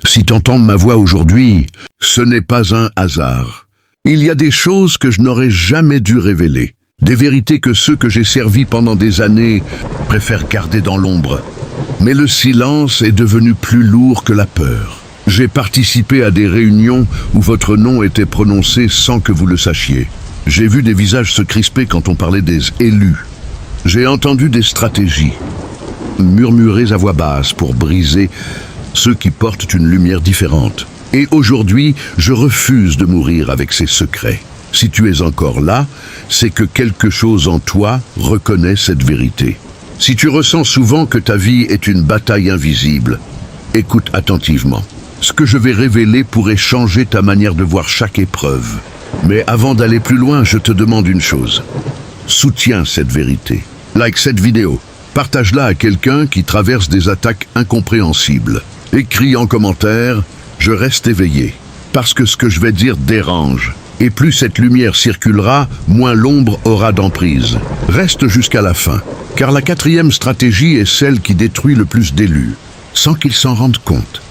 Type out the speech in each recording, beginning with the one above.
Si t'entends ma voix aujourd'hui, ce n'est pas un hasard. Il y a des choses que je n'aurais jamais dû révéler. Des vérités que ceux que j'ai servis pendant des années préfèrent garder dans l'ombre. Mais le silence est devenu plus lourd que la peur. J'ai participé à des réunions où votre nom était prononcé sans que vous le sachiez. J'ai vu des visages se crisper quand on parlait des élus. J'ai entendu des stratégies, murmurées à voix basse pour briser ceux qui portent une lumière différente. Et aujourd'hui, je refuse de mourir avec ces secrets. Si tu es encore là, c'est que quelque chose en toi reconnaît cette vérité. Si tu ressens souvent que ta vie est une bataille invisible, écoute attentivement. Ce que je vais révéler pourrait changer ta manière de voir chaque épreuve. Mais avant d'aller plus loin, je te demande une chose. Soutiens cette vérité. Like cette vidéo. Partage-la à quelqu'un qui traverse des attaques incompréhensibles. Écris en commentaire « Je reste éveillé » parce que ce que je vais dire dérange. Et plus cette lumière circulera, moins l'ombre aura d'emprise. Reste jusqu'à la fin, car la 4e stratégie est celle qui détruit le plus d'élus, sans qu'ils s'en rendent compte.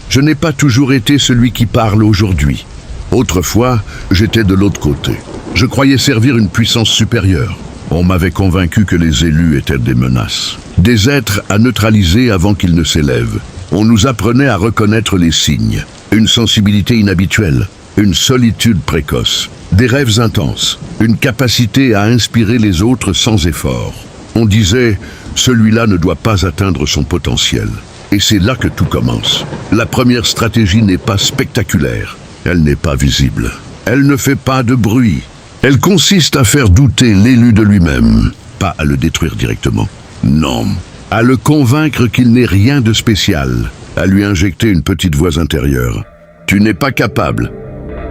Je n'ai pas toujours été celui qui parle aujourd'hui. Autrefois, j'étais de l'autre côté. Je croyais servir une puissance supérieure. On m'avait convaincu que les élus étaient des menaces, des êtres à neutraliser avant qu'ils ne s'élèvent. On nous apprenait à reconnaître les signes, une sensibilité inhabituelle, une solitude précoce, des rêves intenses, une capacité à inspirer les autres sans effort. On disait « celui-là ne doit pas atteindre son potentiel ». Et c'est là que tout commence. La première stratégie n'est pas spectaculaire, elle n'est pas visible, elle ne fait pas de bruit. Elle consiste à faire douter l'élu de lui-même, pas à le détruire directement. Non, à le convaincre qu'il n'est rien de spécial, à lui injecter une petite voix intérieure. Tu n'es pas capable,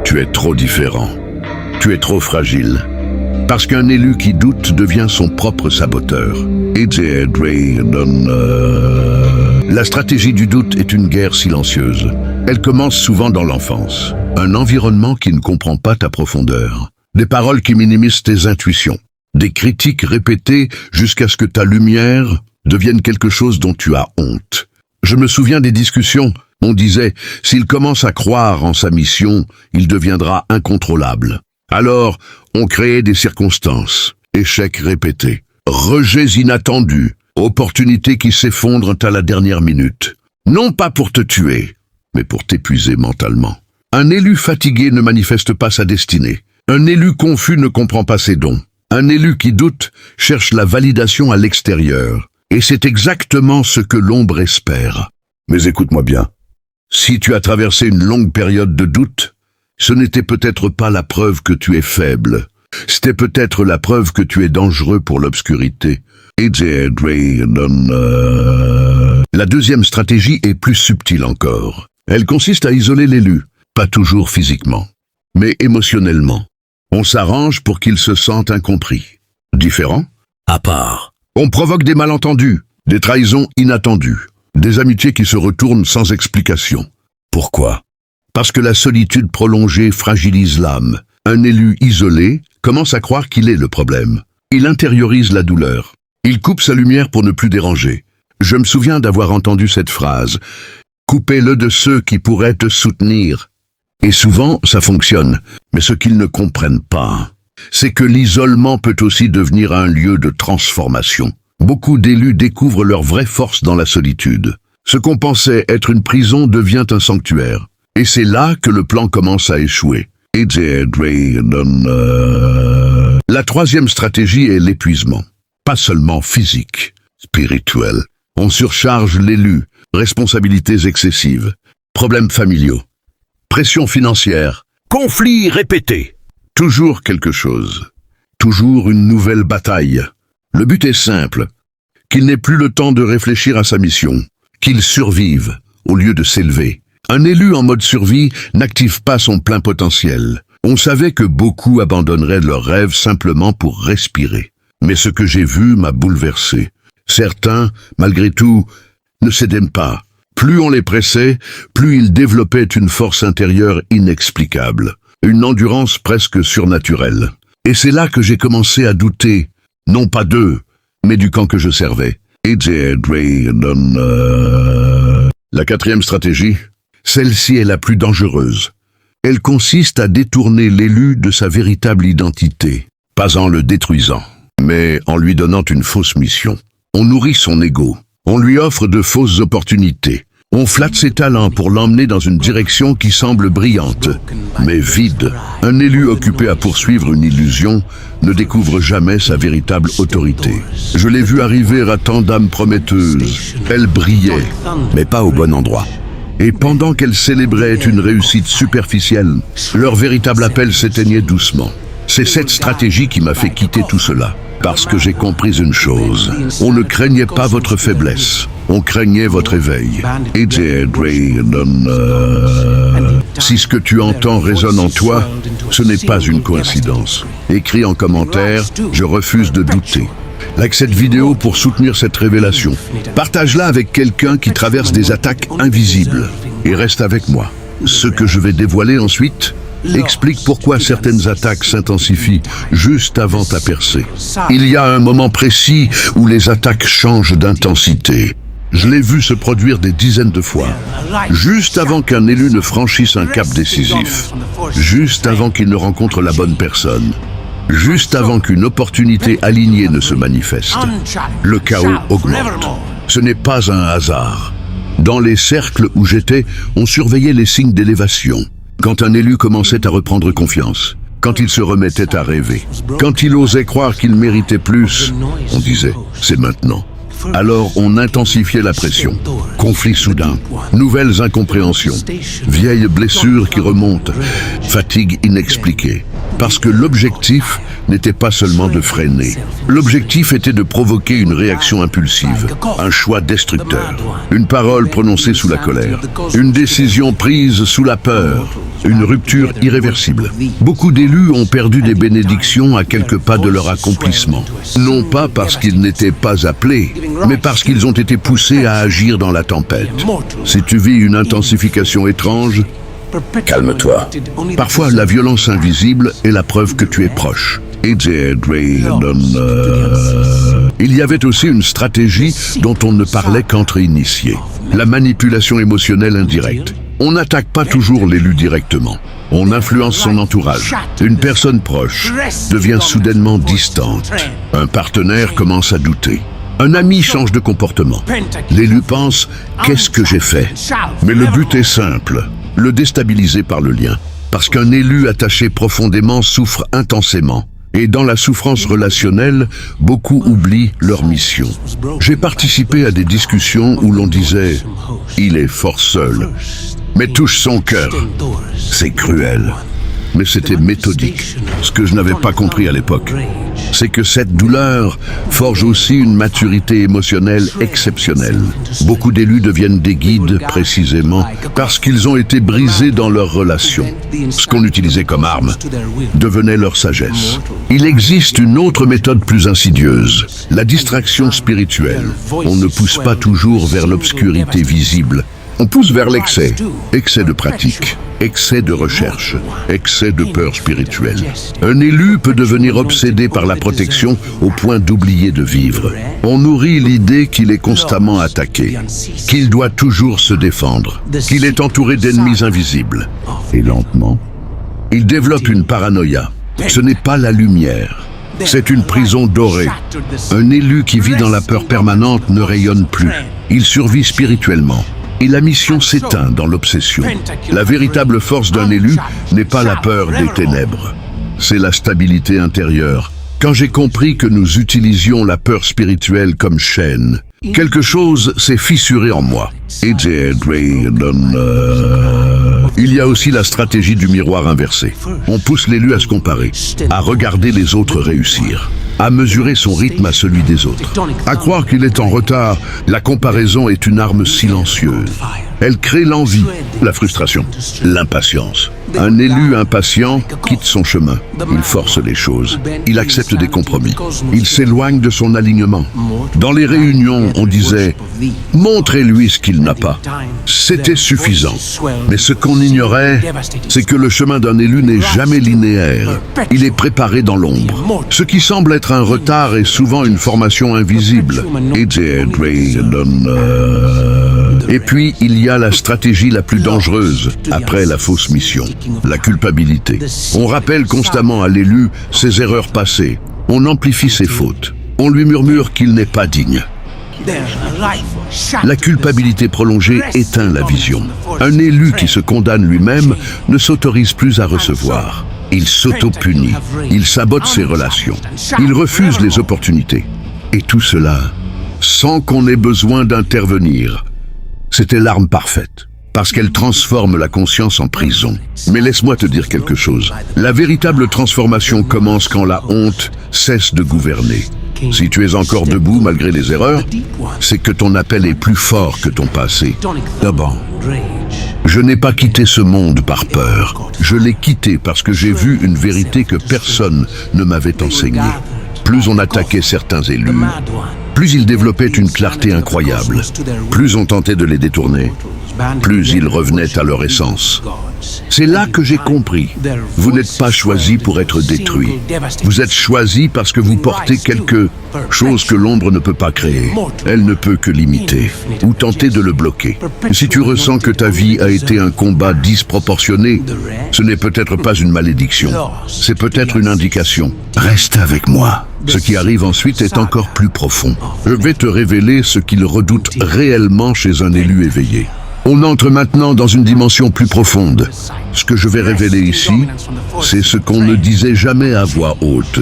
tu es trop différent, tu es trop fragile. Parce qu'un élu qui doute devient son propre saboteur. La stratégie du doute est une guerre silencieuse. Elle commence souvent dans l'enfance. Un environnement qui ne comprend pas ta profondeur. Des paroles qui minimisent tes intuitions. Des critiques répétées jusqu'à ce que ta lumière devienne quelque chose dont tu as honte. Je me souviens des discussions. On disait, s'il commence à croire en sa mission, il deviendra incontrôlable. Alors, on créait des circonstances. Échecs répétés. Rejets inattendus. Opportunités qui s'effondrent à la dernière minute. Non pas pour te tuer, mais pour t'épuiser mentalement. Un élu fatigué ne manifeste pas sa destinée. Un élu confus ne comprend pas ses dons. Un élu qui doute cherche la validation à l'extérieur. Et c'est exactement ce que l'ombre espère. Mais écoute-moi bien. Si tu as traversé une longue période de doute, ce n'était peut-être pas la preuve que tu es faible. C'était peut-être la preuve que tu es dangereux pour l'obscurité. La 2e stratégie est plus subtile encore. Elle consiste à isoler l'élu, pas toujours physiquement, mais émotionnellement. On s'arrange pour qu'il se sente incompris, différent, à part. On provoque des malentendus, des trahisons inattendues, des amitiés qui se retournent sans explication. Pourquoi? Parce que la solitude prolongée fragilise l'âme. Un élu isolé commence à croire qu'il est le problème. Il intériorise la douleur. Il coupe sa lumière pour ne plus déranger. Je me souviens d'avoir entendu cette phrase. « Coupez-le de ceux qui pourraient te soutenir ». Et souvent, ça fonctionne. Mais ce qu'ils ne comprennent pas, c'est que l'isolement peut aussi devenir un lieu de transformation. Beaucoup d'élus découvrent leur vraie force dans la solitude. Ce qu'on pensait être une prison devient un sanctuaire. Et c'est là que le plan commence à échouer. La 3e stratégie est l'épuisement. Pas seulement physique, spirituel. On surcharge l'élu, responsabilités excessives, problèmes familiaux, pression financière, Conflits répétés. toujours quelque chose, toujours une nouvelle bataille. Le but est simple, qu'il n'ait plus le temps de réfléchir à sa mission, qu'il survive au lieu de s'élever. Un élu en mode survie n'active pas son plein potentiel. On savait que beaucoup abandonneraient leurs rêves simplement pour respirer. Mais ce que j'ai vu m'a bouleversé. Certains, malgré tout, ne cédaient pas. Plus on les pressait, plus ils développaient une force intérieure inexplicable, une endurance presque surnaturelle. Et c'est là que j'ai commencé à douter, non pas d'eux, mais du camp que je servais. La quatrième stratégie, celle-ci est la plus dangereuse. Elle consiste à détourner l'élu de sa véritable identité, pas en le détruisant, mais en lui donnant une fausse mission. On nourrit son ego, on lui offre de fausses opportunités, on flatte ses talents pour l'emmener dans une direction qui semble brillante, mais vide. Un élu occupé à poursuivre une illusion ne découvre jamais sa véritable autorité. Je l'ai vu arriver à tant d'âmes prometteuses. Elles brillaient, mais pas au bon endroit. Et pendant qu'elles célébraient une réussite superficielle, leur véritable appel s'éteignait doucement. C'est cette stratégie qui m'a fait quitter tout cela. Parce que j'ai compris une chose, on ne craignait pas votre faiblesse, on craignait votre éveil. Si ce que tu entends résonne en toi, ce n'est pas une coïncidence. Écris en commentaire, je refuse de douter. Like cette vidéo pour soutenir cette révélation. Partage-la avec quelqu'un qui traverse des attaques invisibles. Et reste avec moi. Ce que je vais dévoiler ensuite explique pourquoi certaines attaques s'intensifient juste avant ta percée. Il y a un moment précis où les attaques changent d'intensité. Je l'ai vu se produire des dizaines de fois. Juste avant qu'un élu ne franchisse un cap décisif. Juste avant qu'il ne rencontre la bonne personne. Juste avant qu'une opportunité alignée ne se manifeste. Le chaos augmente. Ce n'est pas un hasard. Dans les cercles où j'étais, on surveillait les signes d'élévation. Quand un élu commençait à reprendre confiance, quand il se remettait à rêver, quand il osait croire qu'il méritait plus, on disait « c'est maintenant ». Alors on intensifiait la pression. Conflits soudains, nouvelles incompréhensions, vieilles blessures qui remontent, fatigue inexpliquée. Parce que l'objectif n'était pas seulement de freiner. L'objectif était de provoquer une réaction impulsive, un choix destructeur, une parole prononcée sous la colère, une décision prise sous la peur, une rupture irréversible. Beaucoup d'élus ont perdu des bénédictions à quelques pas de leur accomplissement. Non pas parce qu'ils n'étaient pas appelés, mais parce qu'ils ont été poussés à agir dans la tempête. Si tu vis une intensification étrange, calme-toi. Parfois, la violence invisible est la preuve que tu es proche. Il y avait aussi une stratégie dont on ne parlait qu'entre initiés. La manipulation émotionnelle indirecte. On n'attaque pas toujours l'élu directement. On influence son entourage. Une personne proche devient soudainement distante. Un partenaire commence à douter. Un ami change de comportement. L'élu pense « qu'est-ce que j'ai fait ?» Mais le but est simple, le déstabiliser par le lien. Parce qu'un élu attaché profondément souffre intensément. Et dans la souffrance relationnelle, beaucoup oublient leur mission. J'ai participé à des discussions où l'on disait « il est fort seul », mais touche son cœur. C'est cruel. Mais c'était méthodique. Ce que je n'avais pas compris à l'époque, c'est que cette douleur forge aussi une maturité émotionnelle exceptionnelle. Beaucoup d'élus deviennent des guides précisément parce qu'ils ont été brisés dans leurs relations. Ce qu'on utilisait comme arme devenait leur sagesse. Il existe une autre méthode plus insidieuse, la distraction spirituelle. On ne pousse pas toujours vers l'obscurité visible. On pousse vers l'excès, excès de pratique, excès de recherche, excès de peur spirituelle. Un élu peut devenir obsédé par la protection au point d'oublier de vivre. On nourrit l'idée qu'il est constamment attaqué, qu'il doit toujours se défendre, qu'il est entouré d'ennemis invisibles. Et lentement, il développe une paranoïa. Ce n'est pas la lumière. C'est une prison dorée. Un élu qui vit dans la peur permanente ne rayonne plus. Il survit spirituellement. Et la mission s'éteint dans l'obsession. La véritable force d'un élu n'est pas la peur des ténèbres. C'est la stabilité intérieure. Quand j'ai compris que nous utilisions la peur spirituelle comme chaîne, quelque chose s'est fissuré en moi. Il y a aussi la stratégie du miroir inversé. On pousse l'élu à se comparer, à regarder les autres réussir, à mesurer son rythme à celui des autres. À croire qu'il est en retard, la comparaison est une arme silencieuse. Elle crée l'envie, la frustration, l'impatience. Un élu impatient quitte son chemin. Il force les choses. Il accepte des compromis. Il s'éloigne de son alignement. Dans les réunions, on disait « Montrez-lui ce qu'il n'a pas ». C'était suffisant. Mais ce qu'on ignorait, c'est que le chemin d'un élu n'est jamais linéaire. Il est préparé dans l'ombre. Ce qui semble être un retard est souvent une formation invisible. Et puis, il y a la stratégie la plus dangereuse après la fausse mission, la culpabilité. On rappelle constamment à l'élu ses erreurs passées. On amplifie ses fautes. On lui murmure qu'il n'est pas digne. La culpabilité prolongée éteint la vision. Un élu qui se condamne lui-même ne s'autorise plus à recevoir. Il s'auto-punit. Il sabote ses relations. Il refuse les opportunités. Et tout cela, sans qu'on ait besoin d'intervenir. C'était l'arme parfaite, parce qu'elle transforme la conscience en prison. Mais laisse-moi te dire quelque chose. La véritable transformation commence quand la honte cesse de gouverner. Si tu es encore debout malgré les erreurs, c'est que ton appel est plus fort que ton passé. D'abord, je n'ai pas quitté ce monde par peur. Je l'ai quitté parce que j'ai vu une vérité que personne ne m'avait enseignée. Plus on attaquait certains élus, plus ils développaient une clarté incroyable. Plus on tentait de les détourner, plus ils revenaient à leur essence. C'est là que j'ai compris. Vous n'êtes pas choisi pour être détruit. Vous êtes choisi parce que vous portez quelque chose que l'ombre ne peut pas créer. Elle ne peut que l'imiter ou tenter de le bloquer. Si tu ressens que ta vie a été un combat disproportionné, ce n'est peut-être pas une malédiction. C'est peut-être une indication. Reste avec moi. Ce qui arrive ensuite est encore plus profond. Je vais te révéler ce qu'il redoute réellement chez un élu éveillé. On entre maintenant dans une dimension plus profonde. Ce que je vais révéler ici, c'est ce qu'on ne disait jamais à voix haute.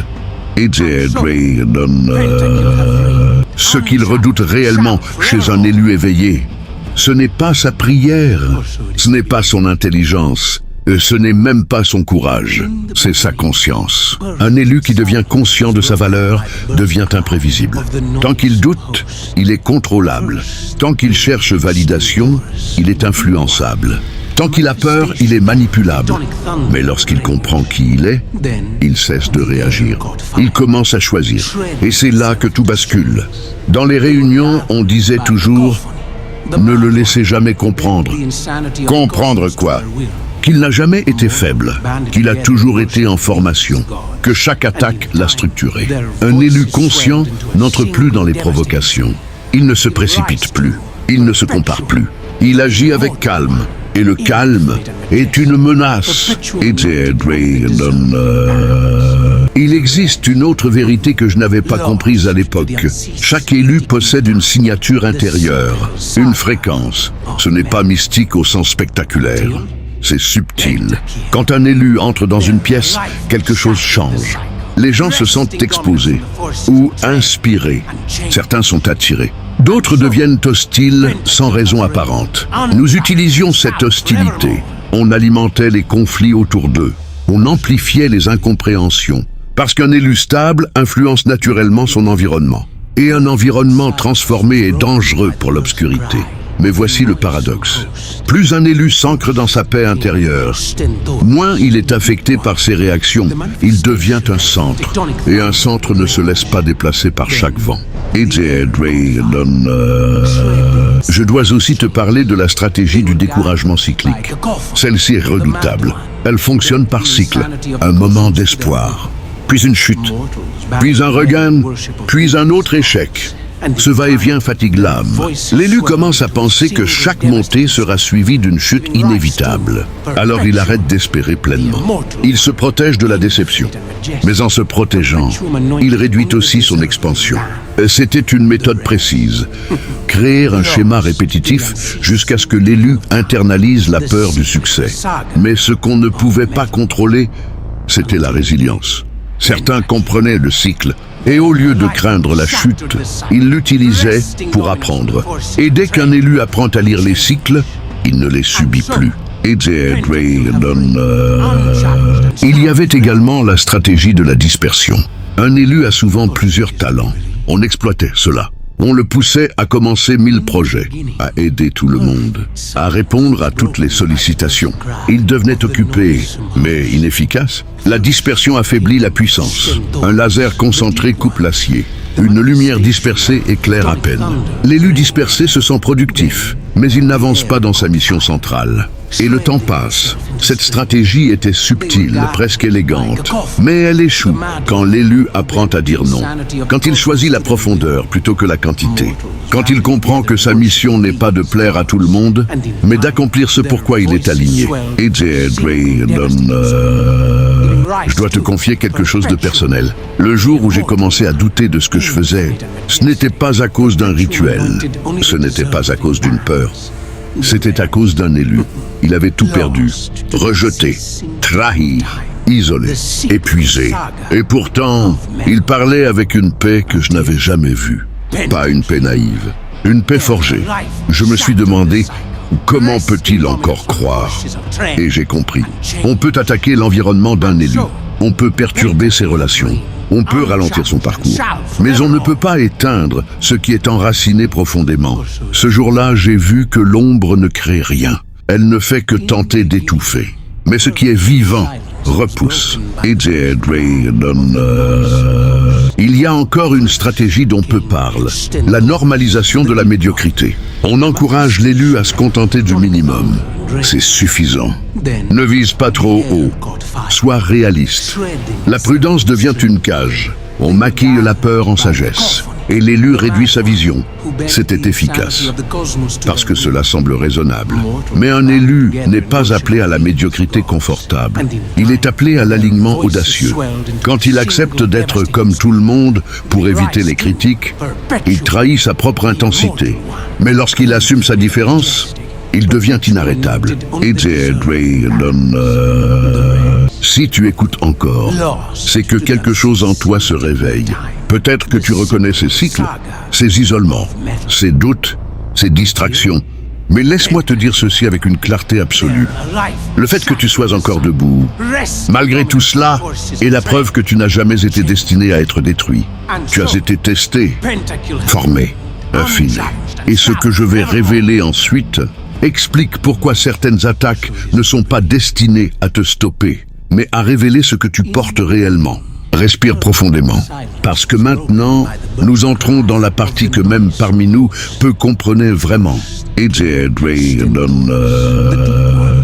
Ce qu'il redoute réellement chez un élu éveillé, ce n'est pas sa prière, ce n'est pas son intelligence, ce n'est même pas son courage, c'est sa conscience. Un élu qui devient conscient de sa valeur devient imprévisible. Tant qu'il doute, il est contrôlable. Tant qu'il cherche validation, il est influençable. Tant qu'il a peur, il est manipulable. Mais lorsqu'il comprend qui il est, il cesse de réagir. Il commence à choisir. Et c'est là que tout bascule. Dans les réunions, on disait toujours « Ne le laissez jamais comprendre ». Comprendre quoi ? Qu'il n'a jamais été faible, qu'il a toujours été en formation, que chaque attaque l'a structuré. Un élu conscient n'entre plus dans les provocations. Il ne se précipite plus, il ne se compare plus. Il agit avec calme, et le calme est une menace. Il existe une autre vérité que je n'avais pas comprise à l'époque. Chaque élu possède une signature intérieure, une fréquence. Ce n'est pas mystique au sens spectaculaire. C'est subtil. Quand un élu entre dans une pièce, quelque chose change. Les gens se sentent exposés ou inspirés. Certains sont attirés. D'autres deviennent hostiles sans raison apparente. Nous utilisions cette hostilité. On alimentait les conflits autour d'eux. On amplifiait les incompréhensions. Parce qu'un élu stable influence naturellement son environnement. Et un environnement transformé est dangereux pour l'obscurité. Mais voici le paradoxe. Plus un élu s'ancre dans sa paix intérieure, moins il est affecté par ses réactions. Il devient un centre. Et un centre ne se laisse pas déplacer par chaque vent. Je dois aussi te parler de la stratégie du découragement cyclique. Celle-ci est redoutable. Elle fonctionne par cycle. Un moment d'espoir, puis une chute, puis un regain, puis un autre échec. Ce va-et-vient fatigue l'âme. L'élu commence à penser que chaque montée sera suivie d'une chute inévitable. Alors il arrête d'espérer pleinement. Il se protège de la déception. Mais en se protégeant, il réduit aussi son expansion. C'était une méthode précise. Créer un schéma répétitif jusqu'à ce que l'élu internalise la peur du succès. Mais ce qu'on ne pouvait pas contrôler, c'était la résilience. Certains comprenaient le cycle, et au lieu de craindre la chute, ils l'utilisaient pour apprendre. Et dès qu'un élu apprend à lire les cycles, il ne les subit plus. Il y avait également la stratégie de la dispersion. Un élu a souvent plusieurs talents. On exploitait cela. On le poussait à commencer 1000 projets, à aider tout le monde, à répondre à toutes les sollicitations. Il devenait occupé, mais inefficace. La dispersion affaiblit la puissance. Un laser concentré coupe l'acier. Une lumière dispersée éclaire à peine. L'élu dispersé se sent productif, mais il n'avance pas dans sa mission centrale. Et le temps passe. Cette stratégie était subtile, presque élégante, mais elle échoue quand l'élu apprend à dire non, quand il choisit la profondeur plutôt que la quantité, quand il comprend que sa mission n'est pas de plaire à tout le monde, mais d'accomplir ce pourquoi il est aligné. Je dois te confier quelque chose de personnel. Le jour où j'ai commencé à douter de ce que je faisais, ce n'était pas à cause d'un rituel, ce n'était pas à cause d'une peur. C'était à cause d'un élu. Il avait tout perdu, rejeté, trahi, isolé, épuisé. Et pourtant, il parlait avec une paix que je n'avais jamais vue. Pas une paix naïve, une paix forgée. Je me suis demandé, comment peut-il encore croire? Et j'ai compris. On peut attaquer l'environnement d'un élu. On peut perturber ses relations. On peut ralentir son parcours, mais on ne peut pas éteindre ce qui est enraciné profondément. Ce jour-là, j'ai vu que l'ombre ne crée rien. Elle ne fait que tenter d'étouffer. Mais ce qui est vivant repousse. Il y a encore une stratégie dont peu parle, la normalisation de la médiocrité. On encourage l'élu à se contenter du minimum. C'est suffisant. Ne vise pas trop haut. Sois réaliste. La prudence devient une cage. On maquille la peur en sagesse. Et l'élu réduit sa vision. C'était efficace. Parce que cela semble raisonnable. Mais un élu n'est pas appelé à la médiocrité confortable. Il est appelé à l'alignement audacieux. Quand il accepte d'être comme tout le monde pour éviter les critiques, il trahit sa propre intensité. Mais lorsqu'il assume sa différence, il devient inarrêtable. Si tu écoutes encore, c'est que quelque chose en toi se réveille. Peut-être que tu reconnais ces cycles, ces isolements, ces doutes, ces distractions. Mais laisse-moi te dire ceci avec une clarté absolue. Le fait que tu sois encore debout, malgré tout cela, est la preuve que tu n'as jamais été destiné à être détruit. Tu as été testé, formé, affiné. Et ce que je vais révéler ensuite explique pourquoi certaines attaques ne sont pas destinées à te stopper, mais à révéler ce que tu portes réellement. Respire profondément, parce que maintenant, nous entrons dans la partie que même parmi nous, peu comprenaient vraiment.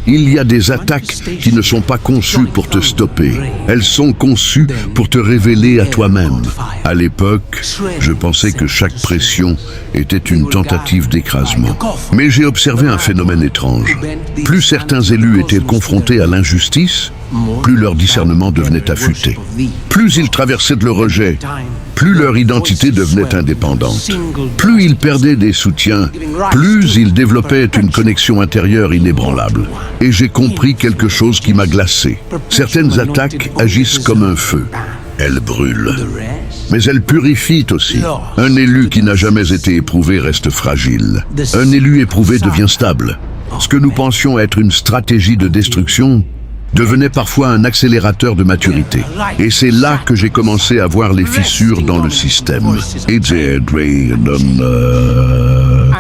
Il y a des attaques qui ne sont pas conçues pour te stopper. Elles sont conçues pour te révéler à toi-même. À l'époque, je pensais que chaque pression était une tentative d'écrasement. Mais j'ai observé un phénomène étrange. Plus certains élus étaient confrontés à l'injustice, plus leur discernement devenait affûté. Plus ils traversaient le rejet, plus leur identité devenait indépendante. Plus ils perdaient des soutiens, plus ils développaient une connexion intérieure inébranlable. Et j'ai compris quelque chose qui m'a glacé. Certaines attaques agissent comme un feu. Elles brûlent. Mais elles purifient aussi. Un élu qui n'a jamais été éprouvé reste fragile. Un élu éprouvé devient stable. Ce que nous pensions être une stratégie de destruction devenait parfois un accélérateur de maturité. Et c'est là que j'ai commencé à voir les fissures dans le système.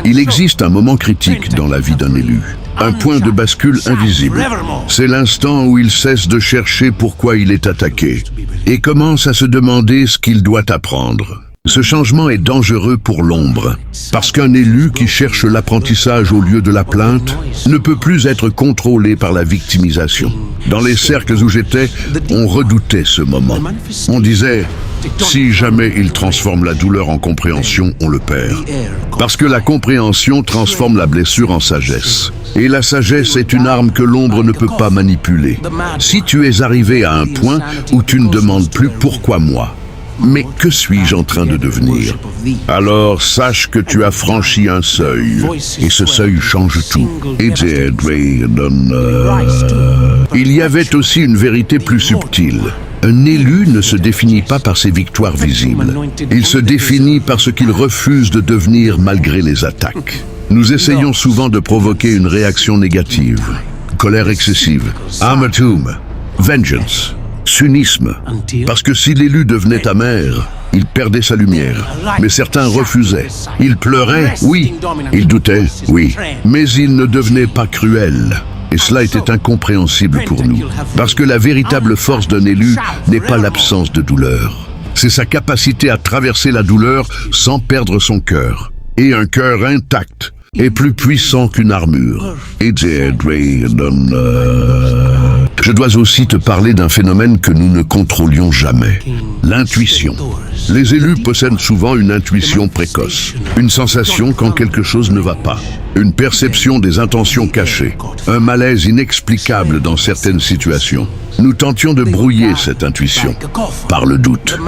Il existe un moment critique dans la vie d'un élu. Un point de bascule invisible. C'est l'instant où il cesse de chercher pourquoi il est attaqué et commence à se demander ce qu'il doit apprendre. Ce changement est dangereux pour l'ombre, parce qu'un élu qui cherche l'apprentissage au lieu de la plainte ne peut plus être contrôlé par la victimisation. Dans les cercles où j'étais, on redoutait ce moment. On disait, si jamais il transforme la douleur en compréhension, on le perd. Parce que la compréhension transforme la blessure en sagesse. Et la sagesse est une arme que l'ombre ne peut pas manipuler. Si tu es arrivé à un point où tu ne demandes plus pourquoi moi, mais que suis-je en train de devenir? Alors sache que tu as franchi un seuil, et ce seuil change tout. Il y avait aussi une vérité plus subtile. Un élu ne se définit pas par ses victoires visibles. Il se définit par ce qu'il refuse de devenir malgré les attaques. Nous essayons souvent de provoquer une réaction négative. Colère excessive, amertume, vengeance, cynisme. Parce que si l'élu devenait amer, Il perdait sa lumière, mais certains refusaient. Il pleurait, oui. Il doutait, oui. Mais il ne devenait pas cruel. Et cela était incompréhensible pour nous. Parce que la véritable force d'un élu n'est pas l'absence de douleur. C'est sa capacité à traverser la douleur sans perdre son cœur. Et un cœur intact est plus puissant qu'une armure. Je dois aussi te parler d'un phénomène que nous ne contrôlions jamais. L'intuition. Les élus possèdent souvent une intuition précoce, une sensation quand quelque chose ne va pas, une perception des intentions cachées, un malaise inexplicable dans certaines situations. Nous tentions de brouiller cette intuition par le doute,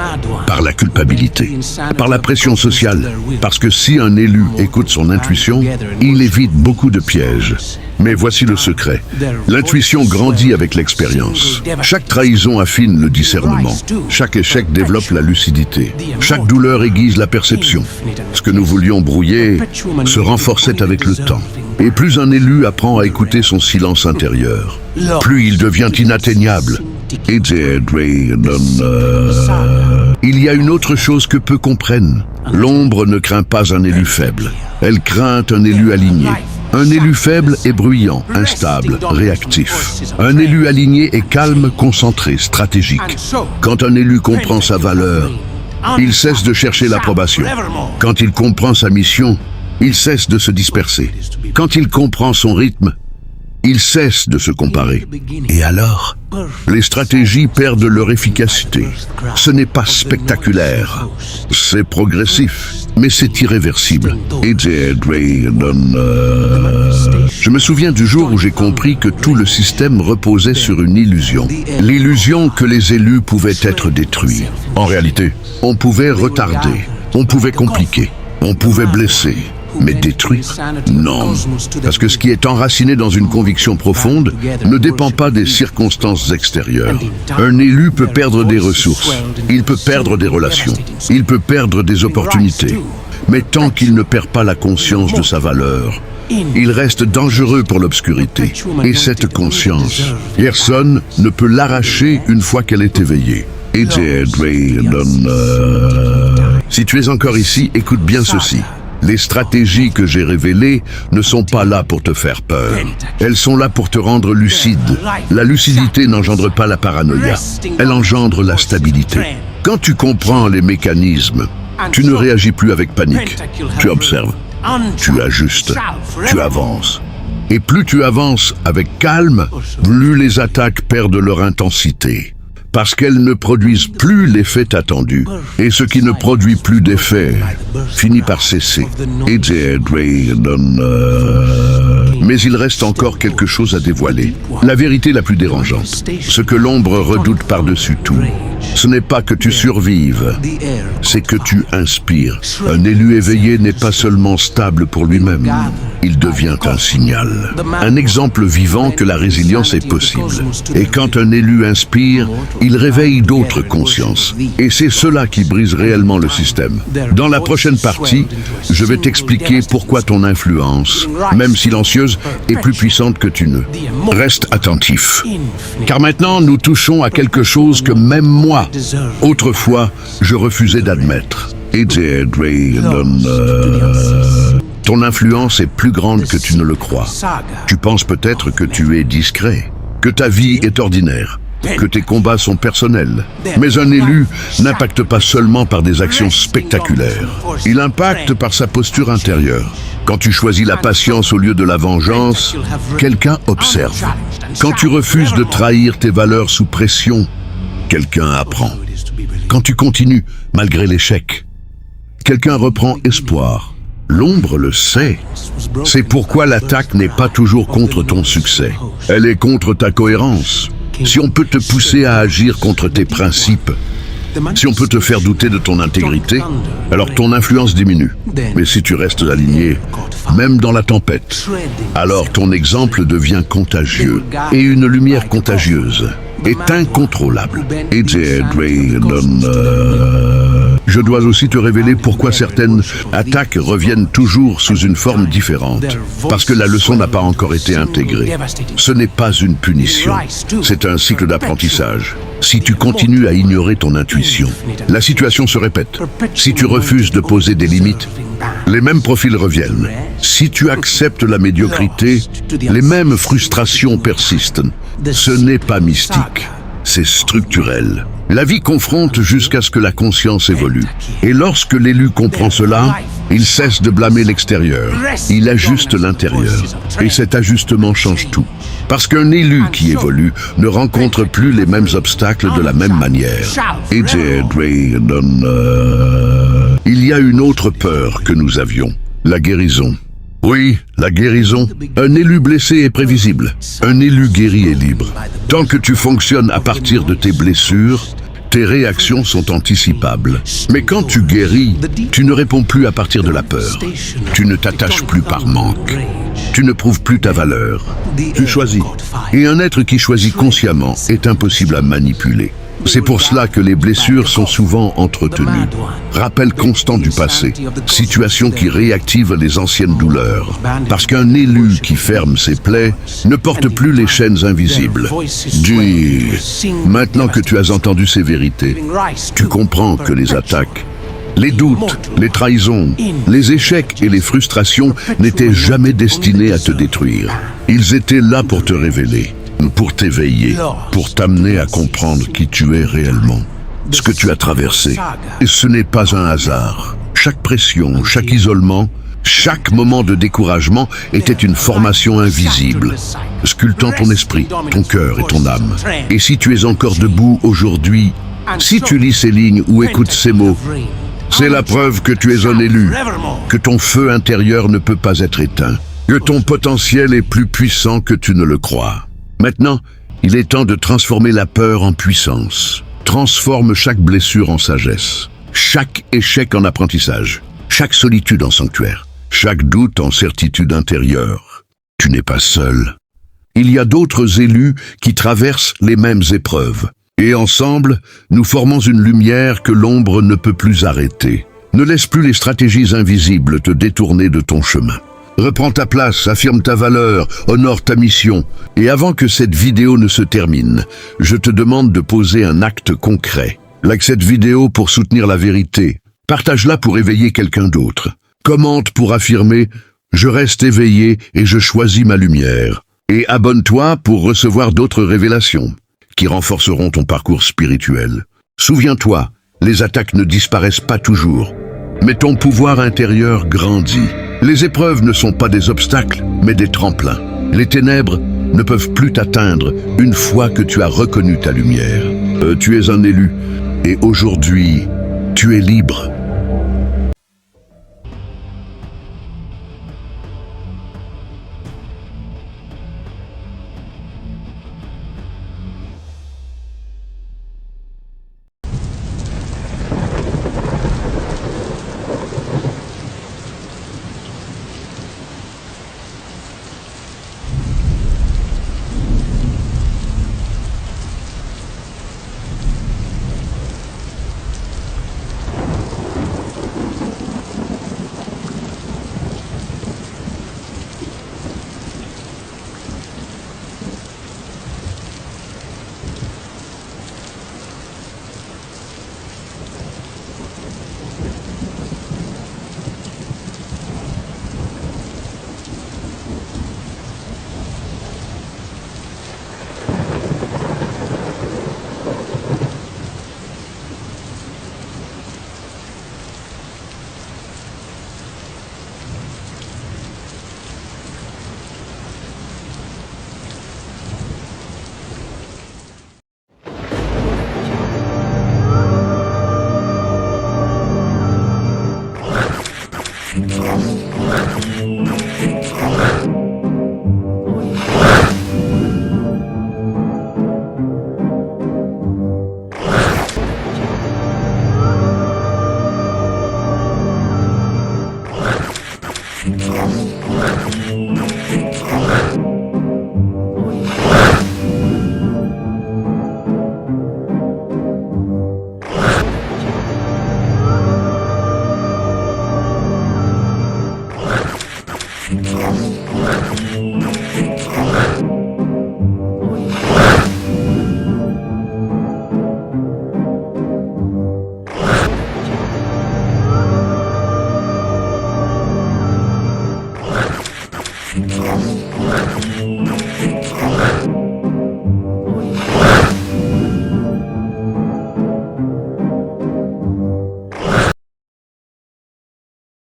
par la culpabilité, par la pression sociale, parce que si un élu écoute son intuition, il évite beaucoup de pièges. Mais voici le secret. L'intuition grandit avec l'expérience. Chaque trahison affine le discernement. Chaque échec développe la lucidité. Chaque douleur aiguise la perception. Ce que nous voulions brouiller se renforçait avec le temps. Et plus un élu apprend à écouter son silence intérieur, plus il devient inatteignable. Il y a une autre chose que peu comprennent. L'ombre ne craint pas un élu faible. Elle craint un élu aligné. Un élu faible est bruyant, instable, réactif. Un élu aligné est calme, concentré, stratégique. Quand un élu comprend sa valeur, il cesse de chercher l'approbation. Quand il comprend sa mission, il cesse de se disperser. Quand il comprend son rythme, il cesse de se comparer. Et alors, les stratégies perdent leur efficacité. Ce n'est pas spectaculaire, c'est progressif, mais c'est irréversible. Je me souviens du jour où j'ai compris que tout le système reposait sur une illusion. L'illusion que les élus pouvaient être détruits. En réalité, on pouvait retarder, on pouvait compliquer, on pouvait blesser. Mais détruire? Non. Parce que ce qui est enraciné dans une conviction profonde ne dépend pas des circonstances extérieures. Un élu peut perdre des ressources, il peut perdre des relations, il peut perdre des opportunités. Mais tant qu'il ne perd pas la conscience de sa valeur, il reste dangereux pour l'obscurité. Et cette conscience, personne ne peut l'arracher une fois qu'elle est éveillée. Si tu es encore ici, écoute bien ceci. Les stratégies que j'ai révélées ne sont pas là pour te faire peur. Elles sont là pour te rendre lucide. La lucidité n'engendre pas la paranoïa. Elle engendre la stabilité. Quand tu comprends les mécanismes, tu ne réagis plus avec panique. Tu observes, tu ajustes, tu avances. Et plus tu avances avec calme, plus les attaques perdent leur intensité. Parce qu'elles ne produisent plus l'effet attendu. Et ce qui ne produit plus d'effet finit par cesser. Mais il reste encore quelque chose à dévoiler. La vérité la plus dérangeante. Ce que l'ombre redoute par-dessus tout. Ce n'est pas que tu survives, c'est que tu inspires. Un élu éveillé n'est pas seulement stable pour lui-même, il devient un signal. Un exemple vivant que la résilience est possible. Et quand un élu inspire, il réveille d'autres consciences. Et c'est cela qui brise réellement le système. Dans la prochaine partie, je vais t'expliquer pourquoi ton influence, même silencieuse, est plus puissante que tu ne. Reste attentif. Car maintenant, nous touchons à quelque chose que même moi, autrefois, je refusais d'admettre. Ton influence est plus grande que tu ne le crois. Tu penses peut-être que tu es discret, que ta vie est ordinaire, que tes combats sont personnels. Mais un élu n'impacte pas seulement par des actions spectaculaires. Il impacte par sa posture intérieure. Quand tu choisis la patience au lieu de la vengeance, quelqu'un observe. Quand tu refuses de trahir tes valeurs sous pression, quelqu'un apprend. Quand tu continues, malgré l'échec, quelqu'un reprend espoir. L'ombre le sait. C'est pourquoi l'attaque n'est pas toujours contre ton succès. Elle est contre ta cohérence. Si on peut te pousser à agir contre tes principes, si on peut te faire douter de ton intégrité, alors ton influence diminue. Mais si tu restes aligné, même dans la tempête, alors ton exemple devient contagieux. Et une lumière contagieuse est incontrôlable. Je dois aussi te révéler pourquoi certaines attaques reviennent toujours sous une forme différente. Parce que la leçon n'a pas encore été intégrée. Ce n'est pas une punition, c'est un cycle d'apprentissage. Si tu continues à ignorer ton intuition, la situation se répète. Si tu refuses de poser des limites, les mêmes profils reviennent. Si tu acceptes la médiocrité, les mêmes frustrations persistent. Ce n'est pas mystique, c'est structurel. La vie confronte jusqu'à ce que la conscience évolue. Et lorsque l'élu comprend cela, il cesse de blâmer l'extérieur. Il ajuste l'intérieur. Et cet ajustement change tout. Parce qu'un élu qui évolue ne rencontre plus les mêmes obstacles de la même manière. Il y a une autre peur que nous avions, la guérison. Oui, la guérison. Un élu blessé est prévisible. Un élu guéri est libre. Tant que tu fonctionnes à partir de tes blessures, tes réactions sont anticipables. Mais quand tu guéris, tu ne réponds plus à partir de la peur. Tu ne t'attaches plus par manque. Tu ne prouves plus ta valeur. Tu choisis. Et un être qui choisit consciemment est impossible à manipuler. C'est pour cela que les blessures sont souvent entretenues. Rappel constant du passé, situation qui réactive les anciennes douleurs. Parce qu'un élu qui ferme ses plaies ne porte plus les chaînes invisibles. Dis, maintenant que tu as entendu ces vérités, tu comprends que les attaques, les doutes, les trahisons, les échecs et les frustrations n'étaient jamais destinés à te détruire. Ils étaient là pour te révéler, pour t'éveiller, pour t'amener à comprendre qui tu es réellement, ce que tu as traversé. Et ce n'est pas un hasard. Chaque pression, chaque isolement, chaque moment de découragement était une formation invisible, sculptant ton esprit, ton cœur et ton âme. Et si tu es encore debout aujourd'hui, si tu lis ces lignes ou écoutes ces mots, c'est la preuve que tu es un élu, que ton feu intérieur ne peut pas être éteint, que ton potentiel est plus puissant que tu ne le crois. Maintenant, il est temps de transformer la peur en puissance. Transforme chaque blessure en sagesse, chaque échec en apprentissage, chaque solitude en sanctuaire, chaque doute en certitude intérieure. Tu n'es pas seul. Il y a d'autres élus qui traversent les mêmes épreuves. Et ensemble, nous formons une lumière que l'ombre ne peut plus arrêter. Ne laisse plus les stratégies invisibles te détourner de ton chemin. Reprends ta place, affirme ta valeur, honore ta mission. Et avant que cette vidéo ne se termine, je te demande de poser un acte concret. Like cette vidéo pour soutenir la vérité. Partage-la pour éveiller quelqu'un d'autre. Commente pour affirmer « Je reste éveillé et je choisis ma lumière ». Et abonne-toi pour recevoir d'autres révélations qui renforceront ton parcours spirituel. Souviens-toi, les attaques ne disparaissent pas toujours, mais ton pouvoir intérieur grandit. Les épreuves ne sont pas des obstacles, mais des tremplins. Les ténèbres ne peuvent plus t'atteindre une fois que tu as reconnu ta lumière. Tu es un élu, et aujourd'hui, tu es libre.